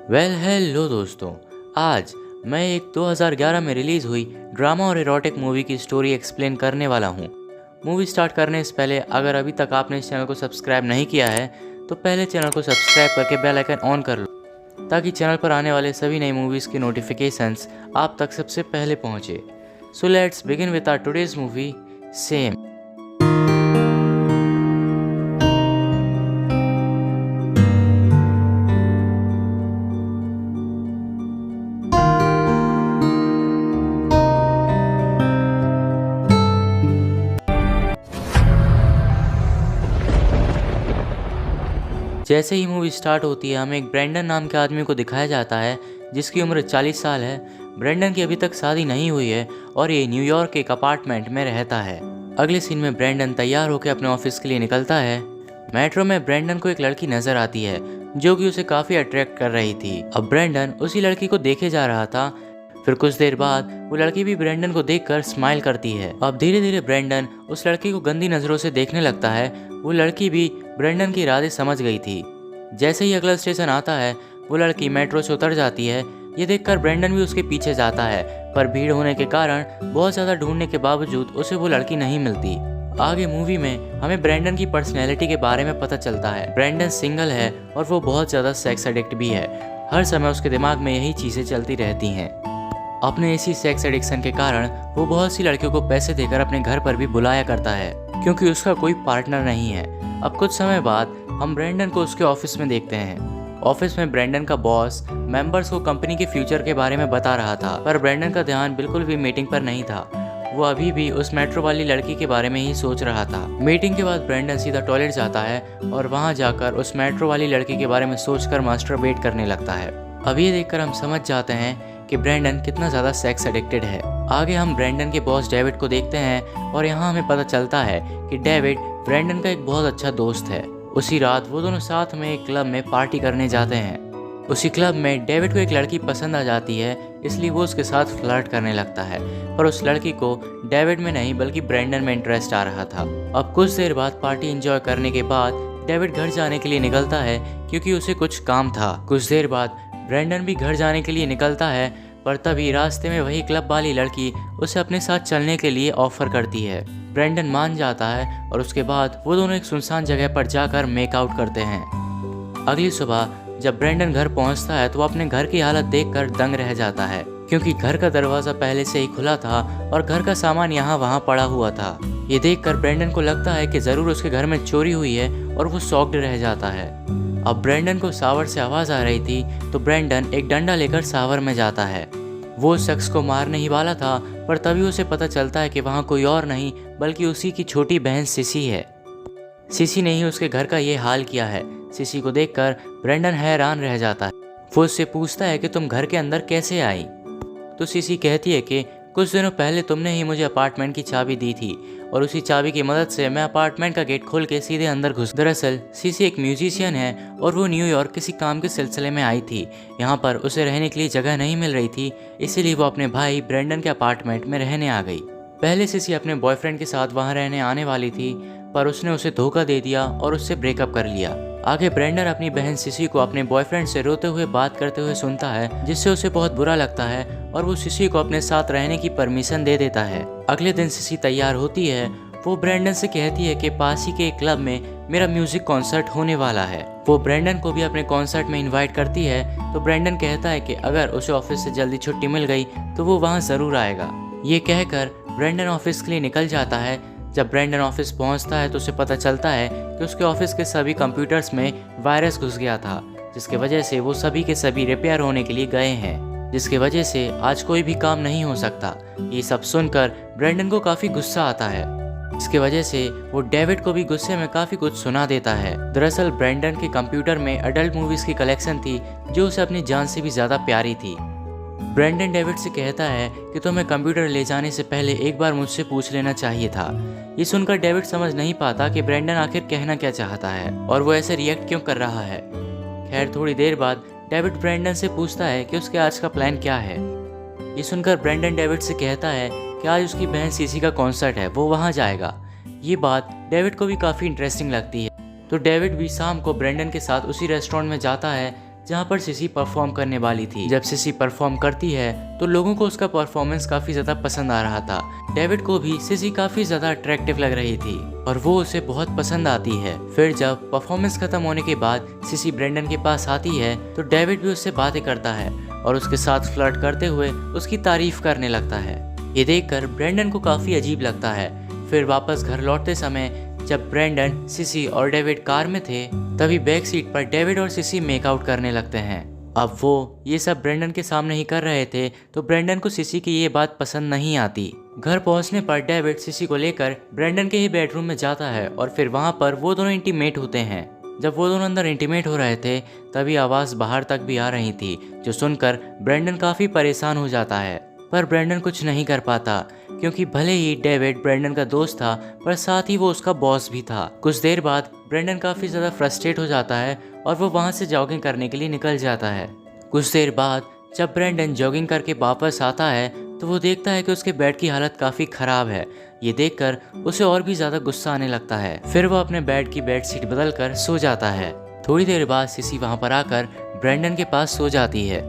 Hello दोस्तों। आज मैं एक 2011 में रिलीज़ हुई ड्रामा और एरोटिक मूवी की स्टोरी एक्सप्लेन करने वाला हूँ। मूवी स्टार्ट करने से पहले अगर अभी तक आपने इस चैनल को सब्सक्राइब नहीं किया है तो पहले चैनल को सब्सक्राइब करके बेल आइकन ऑन कर लो ताकि चैनल पर आने वाले सभी नई मूवीज़ की नोटिफिकेशंस आप तक सबसे पहले पहुँचे। So let's begin with our today's movie same. जैसे ही मूवी स्टार्ट होती है हमें एक ब्रेंडन नाम के आदमी को दिखाया जाता है जिसकी उम्र 40 साल है। ब्रेंडन की अभी तक शादी नहीं हुई है और ये न्यूयॉर्क के एक अपार्टमेंट में रहता है। अगले सीन में ब्रेंडन तैयार होकर अपने ऑफिस के लिए निकलता है। मेट्रो में ब्रेंडन को एक लड़की नजर आती है जो कि उसे काफ़ी अट्रैक्ट कर रही थी। अब ब्रेंडन उसी लड़की को देखे जा रहा था। फिर कुछ देर बाद वो लड़की भी ब्रेंडन को देखकर स्माइल करती है। अब धीरे धीरे ब्रेंडन उस लड़की को गंदी नज़रों से देखने लगता है। वो लड़की भी ब्रेंडन की इरादे समझ गई थी। जैसे ही अगला स्टेशन आता है वो लड़की मेट्रो से उतर जाती है। ये देखकर ब्रेंडन भी उसके पीछे जाता है पर भीड़ होने के कारण बहुत ज़्यादा ढूंढने के बावजूद उसे वो लड़की नहीं मिलती। आगे मूवी में हमें ब्रेंडन की पर्सनैलिटी के बारे में पता चलता है। ब्रेंडन सिंगल है और वो बहुत ज़्यादा सेक्स एडिक्ट भी है। हर समय उसके दिमाग में यही चीज़ें चलती रहती हैं। अपने इसी सेक्स एडिक्शन के कारण वो बहुत सी लड़कियों को पैसे देकर अपने घर पर भी बुलाया करता है क्योंकि उसका कोई पार्टनर नहीं है। अब कुछ समय बाद हम ब्रेंडन को उसके ऑफिस में देखते हैं। ऑफिस में ब्रेंडन का बॉस मेंबर्स को कंपनी के फ्यूचर के बारे में बता रहा था पर ब्रेंडन का ध्यान बिल्कुल भी मीटिंग पर नहीं था। वो अभी भी उस मेट्रो वाली लड़की के बारे में ही सोच रहा था। मीटिंग के बाद ब्रेंडन सीधा टॉयलेट जाता है और वहां जाकर उस मेट्रो वाली लड़की के बारे में सोचकर मास्टरबेट करने लगता है। अब ये देखकर हम समझ जाते हैं कि ब्रेंडन कितना ज़्यादा सेक्स एडिक्टेड है। आगे हम ब्रेंडन के बॉस डेविड को देखते हैं और यहाँ हमें पता चलता है कि डेविड ब्रेंडन का एक बहुत अच्छा दोस्त है। उसी रात वो दोनों साथ में एक क्लब में पार्टी करने जाते हैं। उसी क्लब में डेविड को एक लड़की पसंद आ जाती है इसलिए वो उसके साथ फ्लर्ट करने लगता है पर उस लड़की को डेविड में नहीं बल्कि ब्रेंडन में इंटरेस्ट आ रहा था। अब कुछ देर बाद पार्टी एंजॉय करने के बाद डेविड घर जाने के लिए निकलता है क्योंकि उसे कुछ काम था। कुछ देर बाद ब्रेंडन भी घर जाने के लिए निकलता है पर तभी रास्ते में वही क्लब वाली लड़की उसे अपने साथ चलने के लिए ऑफर करती है। ब्रेंडन मान जाता है और उसके बाद वो दोनों एक सुनसान जगह पर जाकर मेकआउट करते हैं। अगली सुबह जब ब्रेंडन घर पहुंचता है तो वो अपने घर की हालत देखकर दंग रह जाता है क्योंकि घर का दरवाजा पहले से ही खुला था और घर का सामान यहाँ वहाँ पड़ा हुआ था। ये देखकर ब्रेंडन को लगता है कि जरूर उसके घर में चोरी हुई है और वो शॉक्ड रह जाता है। अब ब्रेंडन को शावर से आवाज़ आ रही थी तो ब्रेंडन एक डंडा लेकर शावर में जाता है। वो शख्स को मारने ही वाला था पर तभी उसे पता चलता है कि वहाँ कोई और नहीं बल्कि उसी की छोटी बहन सिसी है। सिसी ने ही उसके घर का ये हाल किया है। सिसी को देखकर ब्रेंडन हैरान रह जाता है। वो उससे पूछता है कि तुम घर के अंदर कैसे आई। तो सिसी कहती है कि कुछ दिनों पहले तुमने ही मुझे अपार्टमेंट की चाबी दी थी और उसी चाबी की मदद से मैं अपार्टमेंट का गेट खोल के सीधे अंदर घुस। दरअसल सीसी एक म्यूजिशियन है और वो न्यूयॉर्क किसी काम के सिलसिले में आई थी। यहाँ पर उसे रहने के लिए जगह नहीं मिल रही थी इसीलिए वो अपने भाई ब्रेंडन के अपार्टमेंट में रहने आ गई। पहले सीसी अपने बॉयफ्रेंड के साथ वहाँ रहने आने वाली थी पर उसने उसे धोखा दे दिया और उससे ब्रेकअप कर लिया। आगे ब्रेंडन अपनी बहन सिसी को अपने बॉयफ्रेंड से रोते हुए बात करते हुए सुनता है जिससे उसे बहुत बुरा लगता है और वो सिसी को अपने साथ रहने की परमिशन दे देता है। अगले दिन सिसी तैयार होती है। वो ब्रेंडन से कहती है कि पास ही के एक क्लब में मेरा म्यूजिक कॉन्सर्ट होने वाला है। वो ब्रेंडन को भी अपने कॉन्सर्ट में इनवाइट करती है तो ब्रेंडन कहता है कि अगर उसे ऑफिस से जल्दी छुट्टी मिल गई तो वो वहाँ ज़रूर आएगा। ये कहकर ब्रेंडन ऑफिस के लिए निकल जाता है। जब ब्रेंडन ऑफिस पहुंचता है तो उसे पता चलता है कि उसके ऑफिस के सभी कंप्यूटर्स में वायरस घुस गया था जिसकी वजह से वो सभी के सभी रिपेयर होने के लिए गए हैं जिसकी वजह से आज कोई भी काम नहीं हो सकता। ये सब सुनकर ब्रेंडन को काफ़ी गुस्सा आता है। इसकी वजह से वो डेविड को भी गुस्से में काफ़ी कुछ सुना देता है। दरअसल ब्रेंडन के कंप्यूटर में अडल्ट मूवीज़ की कलेक्शन थी जो उसे अपनी जान से भी ज़्यादा प्यारी थी। ब्रेंडन डेविड से कहता है कि तुम्हें कंप्यूटर ले जाने से पहले एक बार मुझसे पूछ लेना चाहिए था। ये सुनकर डेविड समझ नहीं पाता कि ब्रेंडन आखिर कहना क्या चाहता है और वो ऐसे रिएक्ट क्यों कर रहा है। खैर थोड़ी देर बाद डेविड ब्रेंडन से पूछता है कि उसके आज का प्लान क्या है। ये सुनकर ब्रेंडन डेविड से कहता है कि आज उसकी बहन सीसी का कॉन्सर्ट है, वो वहाँ जाएगा। ये बात डेविड को भी काफ़ी इंटरेस्टिंग लगती है तो डेविड भी शाम को ब्रेंडन के साथ उसी रेस्टोरेंट में जाता है जहाँ पर सिसी परफॉर्म करने वाली थी। जब सिसी परफॉर्म करती है तो लोगों को उसका परफॉर्मेंस काफी ज्यादा पसंद आ रहा था। डेविड को भी सिसी काफी ज्यादा अट्रैक्टिव लग रही थी और वो उसे बहुत पसंद आती है। फिर जब परफॉर्मेंस खत्म होने के बाद सिसी ब्रेंडन के पास आती है तो डेविड भी उससे बातें करता है और उसके साथ फ्लर्ट करते हुए उसकी तारीफ करने लगता है। ये देखकर ब्रेंडन को काफी अजीब लगता है। फिर वापस घर लौटते समय जब ब्रेंडन, सिसी और डेविड कार में थे तभी बैक सीट पर डेविड और सिसी मेकआउट करने लगते हैं। अब वो ये सब ब्रेंडन के सामने ही कर रहे थे तो ब्रेंडन को सिसी की ये बात पसंद नहीं आती। घर पहुंचने पर डेविड सिसी को लेकर ब्रेंडन के ही बेडरूम में जाता है और फिर वहां पर वो दोनों इंटीमेट होते हैं। जब वो दोनों अंदर इंटीमेट हो रहे थे तभी आवाज़ बाहर तक भी आ रही थी, जो सुनकर ब्रेंडन काफ़ी परेशान हो जाता है। पर ब्रेंडन कुछ नहीं कर पाता क्योंकि भले ही डेविड ब्रेंडन का दोस्त था पर साथ ही वो उसका बॉस भी था। कुछ देर बाद ब्रेंडन काफ़ी ज़्यादा फ्रस्ट्रेट हो जाता है और वो वहाँ से जॉगिंग करने के लिए निकल जाता है। कुछ देर बाद जब ब्रेंडन जॉगिंग करके वापस आता है तो वो देखता है कि उसके बेड की हालत काफ़ी ख़राब है। ये देखकर उसे और भी ज़्यादा गुस्सा आने लगता है। फिर वो अपने बेड की बेड शीट बदल कर सो जाता है। थोड़ी देर बाद सिसी वहाँ पर आकर ब्रेंडन के पास सो जाती है।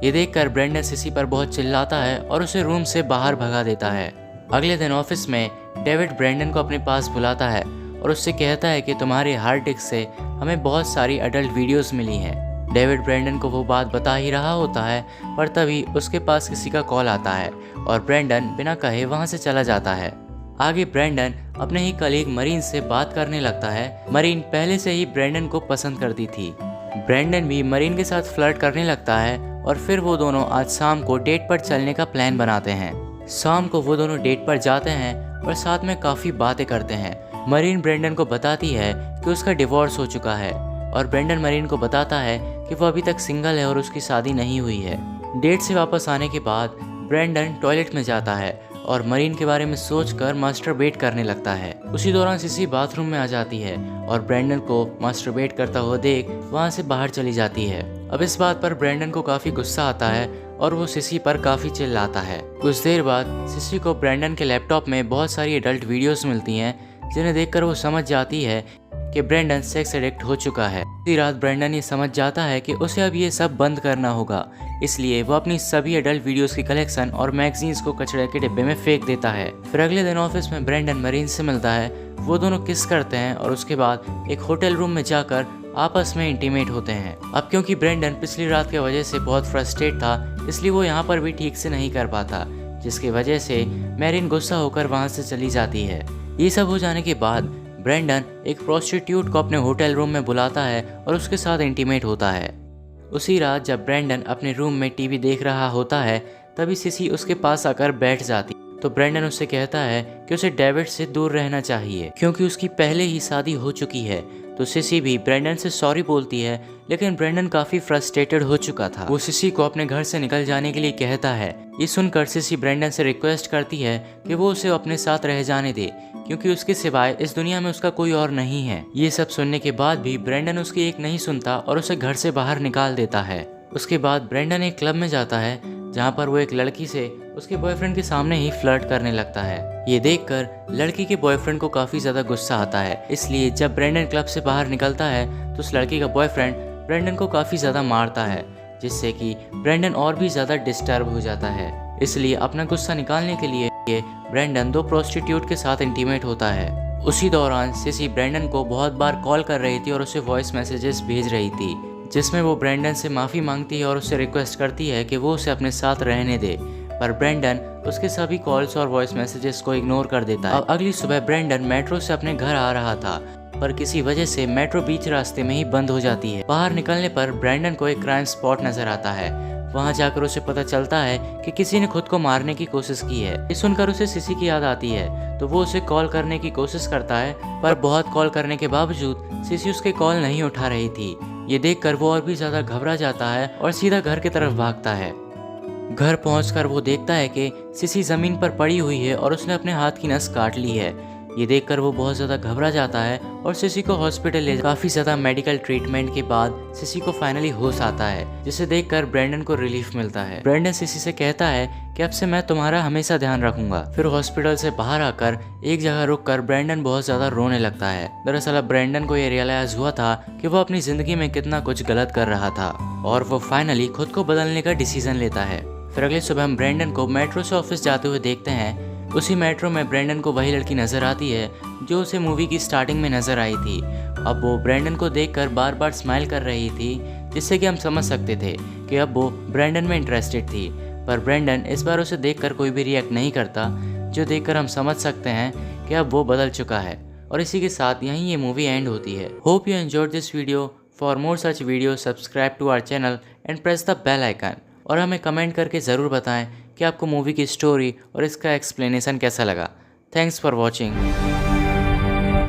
ये देखकर ब्रेंडन सिसी पर बहुत चिल्लाता है और उसे रूम से बाहर भगा देता है। अगले दिन ऑफिस में डेविड ब्रेंडन को अपने पास बुलाता है और उससे कहता है कि तुम्हारे हार्ड डिस्क से हमें बहुत सारी एडल्ट वीडियोस मिली हैं। डेविड ब्रेंडन को वो बात बता ही रहा होता है पर तभी उसके पास किसी का कॉल आता है और ब्रेंडन बिना कहे वहाँ से चला जाता है। आगे ब्रेंडन अपने ही कलीग मरीन से बात करने लगता है। मरीन पहले से ही ब्रेंडन को पसंद करती थी। ब्रेंडन भी मरीन के साथ फ्लर्ट करने लगता है और फिर वो दोनों आज शाम को डेट पर चलने का प्लान बनाते हैं। शाम को वो दोनों डेट पर जाते हैं और साथ में काफ़ी बातें करते हैं। मरीन ब्रेंडन को बताती है कि उसका डिवोर्स हो चुका है और ब्रेंडन मरीन को बताता है कि वो अभी तक सिंगल है और उसकी शादी नहीं हुई है। डेट से वापस आने के बाद ब्रेंडन टॉयलेट में जाता है और मरीन के बारे में सोचकर मास्टरबेट करने लगता है। उसी दौरान सिसी बाथरूम में आ जाती है और ब्रेंडन को मास्टरबेट करता हुआ देख वहाँ से बाहर चली जाती है। अब इस बात पर ब्रेंडन को काफ़ी गुस्सा आता है और वो सिसी पर काफ़ी चिल्लाता है। कुछ देर बाद सिसी को ब्रेंडन के लैपटॉप में बहुत सारी एडल्ट वीडियोस मिलती हैं जिन्हें देखकर वो समझ जाती है कि ब्रेंडन सेक्स एडिक्ट हो चुका है। उसी रात ब्रेंडन ये समझ जाता है कि उसे अब ये सब बंद करना होगा, इसलिए वो अपनी सभी एडल्ट वीडियोस की कलेक्शन और मैगजीन्स को कचरे के डिब्बे में फेंक देता है। फिर अगले दिन ऑफिस में ब्रेंडन मरीन से मिलता है। वो दोनों किस करते हैं और उसके बाद एक होटल रूम में जाकर आपस में इंटीमेट होते हैं। अब क्योंकि ब्रेंडन पिछली रात की वजह से बहुत फ्रस्ट्रेट था इसलिए वो यहाँ पर भी ठीक से नहीं कर पाता, जिसकी वजह से मैरिन गुस्सा होकर वहाँ से चली जाती है। ये सब हो जाने के बाद ब्रेंडन एक प्रोस्टिट्यूट को अपने होटल रूम में बुलाता है और उसके साथ इंटीमेट होता है। उसी रात जब ब्रेंडन अपने रूम में टीवी देख रहा होता है तभी सिसी उसके पास आकर बैठ जाती तो ब्रेंडन उससे कहता है कि उसे डेविड से दूर रहना चाहिए क्योंकि उसकी पहले ही शादी हो चुकी है। तो सिसी भी ब्रेंडन से सॉरी बोलती है लेकिन ब्रेंडन काफ़ी फ्रस्ट्रेटेड हो चुका था। वो सिसी को अपने घर से निकल जाने के लिए कहता है। ये सुनकर सिसी ब्रेंडन से रिक्वेस्ट करती है कि वो उसे अपने साथ रह जाने दे क्योंकि उसके सिवाय इस दुनिया में उसका कोई और नहीं है। ये सब सुनने के बाद भी ब्रेंडन उसकी एक नहीं सुनता और उसे घर से बाहर निकाल देता है। उसके बाद ब्रेंडन एक क्लब में जाता है जहाँ पर वो एक लड़की से उसके बॉयफ्रेंड के सामने ही फ्लर्ट करने लगता है। ये देखकर लड़की के बॉयफ्रेंड को काफ़ी ज़्यादा गुस्सा आता है, इसलिए जब ब्रेंडन क्लब से बाहर निकलता है तो उस लड़की का बॉयफ्रेंड ब्रेंडन को काफ़ी ज़्यादा मारता है, जिससे कि ब्रेंडन और भी ज़्यादा डिस्टर्ब हो जाता है। इसलिए अपना गुस्सा निकालने के लिए ब्रेंडन दो प्रोस्टिट्यूट के साथ इंटीमेट होता है। उसी दौरान सिसी ब्रेंडन को बहुत बार कॉल कर रही थी और उसे वॉइस मैसेजेस भेज रही थी जिसमें वो ब्रेंडन से माफ़ी मांगती है और उससे रिक्वेस्ट करती है कि वो उसे अपने साथ रहने दे, पर ब्रेंडन उसके सभी कॉल्स और वॉइस मैसेजेस को इग्नोर कर देता है। अब अगली सुबह ब्रेंडन मेट्रो से अपने घर आ रहा था पर किसी वजह से मेट्रो बीच रास्ते में ही बंद हो जाती है। बाहर निकलने पर ब्रेंडन को एक क्राइम स्पॉट नजर आता है। वहां जाकर उसे पता चलता है कि किसी ने खुद को मारने की कोशिश की है। ये सुनकर उसे सिसी की याद आती है तो वो उसे कॉल करने की कोशिश करता है, पर बहुत कॉल करने के बावजूद सिसी उसके कॉल नहीं उठा रही थी। ये देखकर वो और भी ज्यादा घबरा जाता है और सीधा घर की तरफ भागता है। घर पहुंचकर वो देखता है कि सिसी जमीन पर पड़ी हुई है और उसने अपने हाथ की नस काट ली है। ये देखकर वो बहुत ज़्यादा घबरा जाता है और सिसी को हॉस्पिटल ले काफ़ी ज़्यादा मेडिकल ट्रीटमेंट के बाद सिसी को फाइनली होश आता है, जिसे देखकर ब्रैंडन को रिलीफ मिलता है। ब्रैंडन सिसी से कहता है कि अब से मैं तुम्हारा हमेशा ध्यान रखूंगा। फिर हॉस्पिटल से बाहर आकर एक जगह रुककर ब्रैंडन बहुत ज़्यादा रोने लगता है। दरअसल अब ब्रैंडन को ये रियलाइज हुआ था कि वो अपनी ज़िंदगी में कितना कुछ गलत कर रहा था और वो फाइनली खुद को बदलने का डिसीजन लेता है। फिर अगले सुबह हम ब्रैंडन को मेट्रो से ऑफिस जाते हुए देखते हैं। उसी मेट्रो में ब्रैंडन को वही लड़की नजर आती है जो उसे मूवी की स्टार्टिंग में नजर आई थी। अब वो ब्रैंडन को देखकर बार बार स्माइल कर रही थी, जिससे कि हम समझ सकते थे कि अब वो ब्रैंडन में इंटरेस्टेड थी। पर ब्रैंडन इस बार उसे देखकर कोई भी रिएक्ट नहीं करता, जो देखकर हम समझ सकते हैं कि अब वो बदल चुका है। और इसी के साथ यहीं ये मूवी एंड होती है। Hope you enjoyed this video. For more such video subscribe to our channel and press the bell icon. और हमें कमेंट करके ज़रूर बताएं कि आपको मूवी की स्टोरी और इसका एक्सप्लेनेशन कैसा लगा। Thanks for watching.